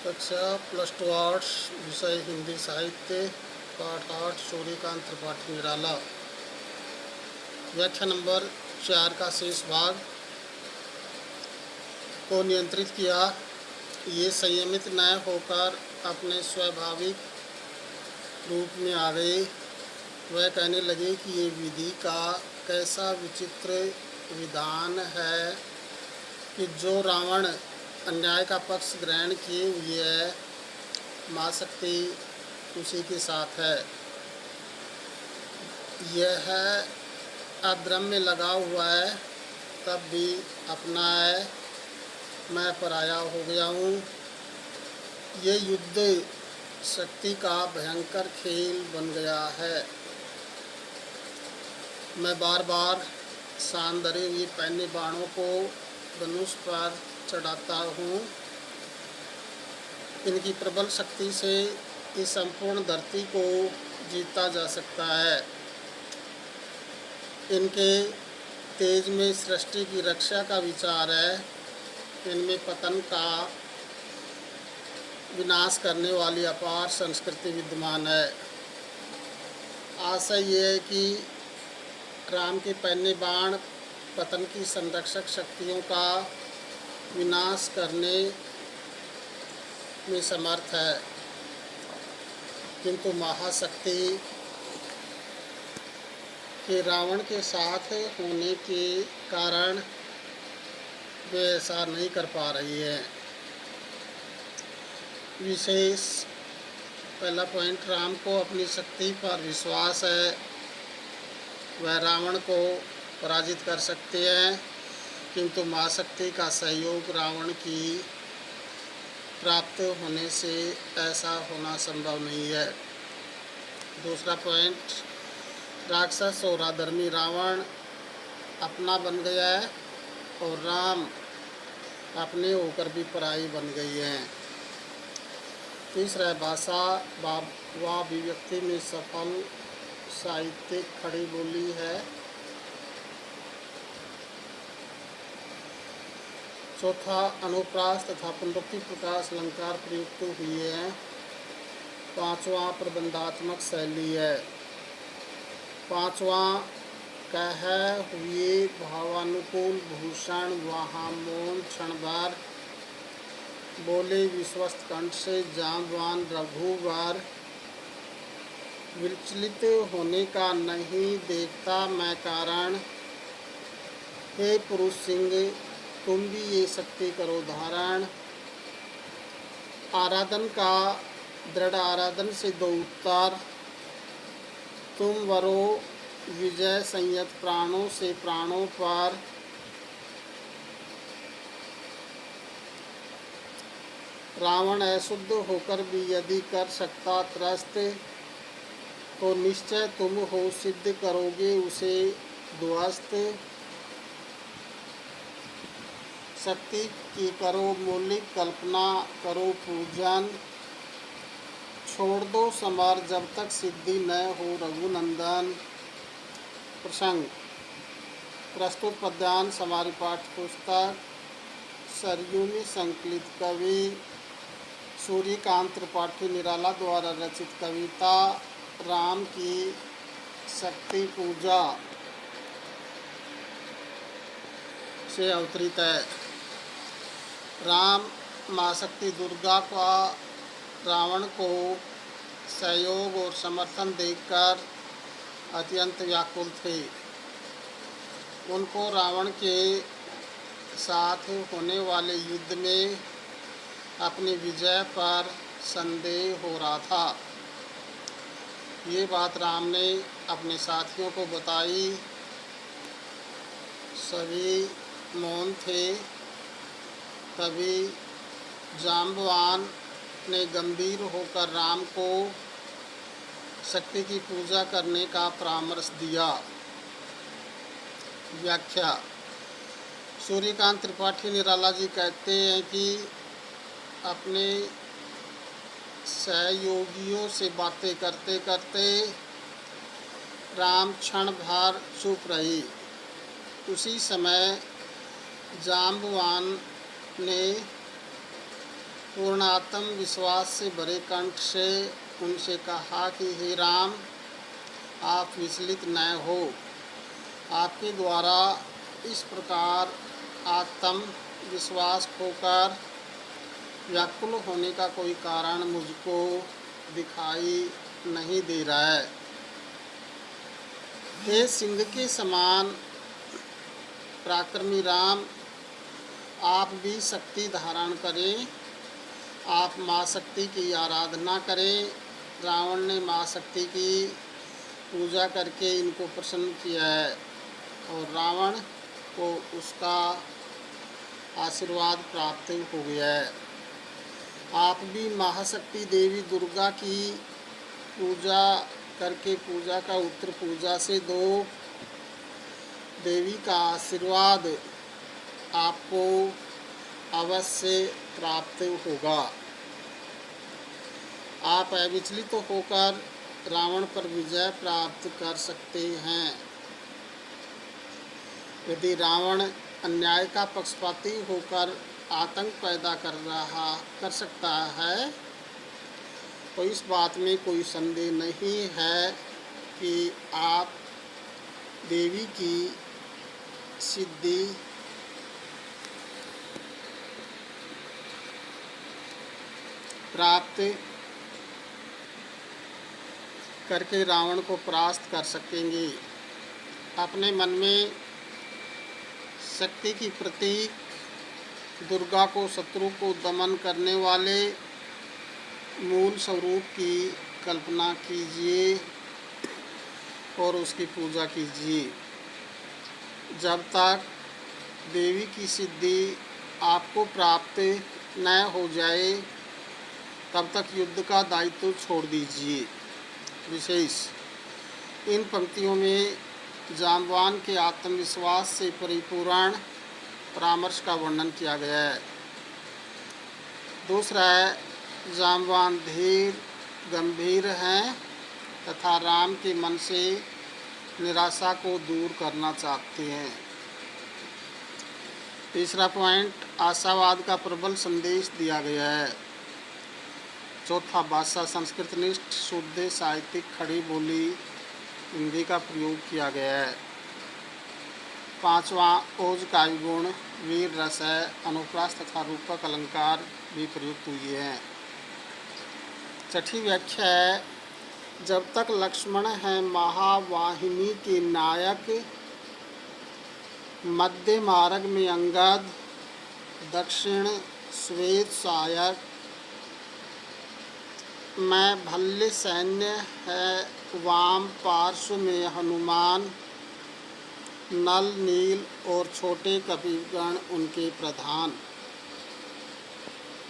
कक्षा +2 आर्ट्स, विषय हिंदी साहित्य, पाठ 8, सूर्यकांत त्रिपाठी निराला। व्याख्या नंबर 4 का शेष भाग को नियंत्रित किया। ये संयमित न होकर अपने स्वाभाविक रूप में आ गए। वह कहने लगे कि ये विधि का कैसा विचित्र विधान है कि जो रावण अन्याय का पक्ष ग्रहण किए हुए है, माँ शक्ति उसी के साथ है। यह अधर्म में लगा हुआ है, तब भी अपना है, मैं पराया हो गया हूँ। ये युद्ध शक्ति का भयंकर खेल बन गया है। मैं बार बार शान धरे हुए पहने बाणों को धनुष पर चढ़ाता हूँ। इनकी प्रबल शक्ति से इस संपूर्ण धरती को जीता जा सकता है। इनके तेज में सृष्टि की रक्षा का विचार है। इनमें पतन का विनाश करने वाली अपार संस्कृति विद्यमान है। आशा ये है कि राम के पहने बाण पतन की संरक्षक शक्तियों का विनाश करने में समर्थ है, किंतु महाशक्ति के रावण के साथ होने के कारण वे ऐसा नहीं कर पा रही है। विशेष पहला पॉइंट, राम को अपनी शक्ति पर विश्वास है। वह रावण को पराजित कर सकते हैं, किंतु माँ शक्ति का सहयोग रावण की प्राप्त होने से ऐसा होना संभव नहीं है। दूसरा पॉइंट, राक्षस और अधर्मी रावण अपना बन गया है और राम अपने होकर भी पराई बन गई है। तीसरा, भाषा व अभिव्यक्ति में सफल साहित्यिक खड़ी बोली है। चौथा, अनुप्रास तथा पुनरुक्ति प्रकाश अलंकार प्रयुक्त हुई है। पांचवा, प्रबंधात्मक शैली है। पांचवा, कह हुए भावानुकूल भूषण वहाँ मौन क्षण भर, बोले विश्वस्त कंठ से जाम्बवान रघुवर, विचलित होने का नहीं देखता मैं कारण, हे पुरुष सिंह तुम भी ये शक्ति करो धारण। आराधन का दृढ़ आराधन से दो उत्तर, तुम वरो विजय संयत प्राणों से प्राणों पर, रावण अशुद्ध होकर भी यदि कर सकता त्रस्त, तो निश्चय तुम हो सिद्ध करोगे उसे ध्वस्त। शक्ति की करो मौलिक कल्पना, करो पूजन, छोड़ दो समर जब तक सिद्धि न हो रघुनंदन। प्रसंग, प्रस्तुत पद्यांश हमारी पाठ्य पुस्तक सरयू में संकलित कवि सूर्यकांत त्रिपाठी निराला द्वारा रचित कविता राम की शक्ति पूजा से अवतरित है। राम माँ शक्ति दुर्गा का रावण को सहयोग और समर्थन देखकर अत्यंत व्याकुल थे। उनको रावण के साथ होने वाले युद्ध में अपनी विजय पर संदेह हो रहा था। ये बात राम ने अपने साथियों को बताई। सभी मौन थे। तभी जाम्बवान ने गंभीर होकर राम को शक्ति की पूजा करने का परामर्श दिया। व्याख्या, सूर्यकांत त्रिपाठी निराला जी कहते हैं कि अपने सहयोगियों से बातें करते करते राम क्षण भर चुप रही। उसी समय जाम्बवान ने पूर्ण आत्मविश्वास से भरे कंठ से उनसे कहा कि हे राम, आप विचलित न हो। आपके द्वारा इस प्रकार आत्मविश्वास खोकर व्याकुल होने का कोई कारण मुझको दिखाई नहीं दे रहा है। हे सिंह के समान पराक्रमी राम, आप भी शक्ति धारण करें। आप माँ शक्ति की आराधना करें। रावण ने माँ शक्ति की पूजा करके इनको प्रसन्न किया है और रावण को उसका आशीर्वाद प्राप्त हो गया है। आप भी महाशक्ति देवी दुर्गा की पूजा करके पूजा का उत्तर पूजा से दो। देवी का आशीर्वाद आपको अवश्य प्राप्त होगा। आप अविचलित होकर रावण पर विजय प्राप्त कर सकते हैं। यदि रावण अन्याय का पक्षपाती होकर आतंक पैदा कर सकता है तो इस बात में कोई संदेह नहीं है कि आप देवी की सिद्धि प्राप्त करके रावण को परास्त कर सकेंगे। अपने मन में शक्ति की प्रतीक दुर्गा को, शत्रु को दमन करने वाले मूल स्वरूप की कल्पना कीजिए और उसकी पूजा कीजिए। जब तक देवी की सिद्धि आपको प्राप्त न हो जाए तब तक युद्ध का दायित्व छोड़ दीजिए। विशेष इन पंक्तियों में जांबवान के आत्मविश्वास से परिपूर्ण परामर्श का वर्णन किया गया है। दूसरा है, जांबवान धीर गंभीर हैं तथा राम के मन से निराशा को दूर करना चाहते हैं। तीसरा पॉइंट, आशावाद का प्रबल संदेश दिया गया है। चौथा, भाषा संस्कृतनिष्ठ शुद्ध साहित्यिक खड़ी बोली हिंदी का प्रयोग किया गया है। पांचवा, ओज काव्य गुण, वीर रस है, अनुप्रास तथा रूपक अलंकार भी प्रयुक्त हुए हैं। छठी व्याख्या है, जब तक लक्ष्मण हैं महावाहिनी के नायक, मध्य मार्ग में अंगद, दक्षिण श्वेत सहायक, मैं भल्य सैन्य है, वाम पार्श्व में हनुमान, नल नील और छोटे कपिगण उनके प्रधान।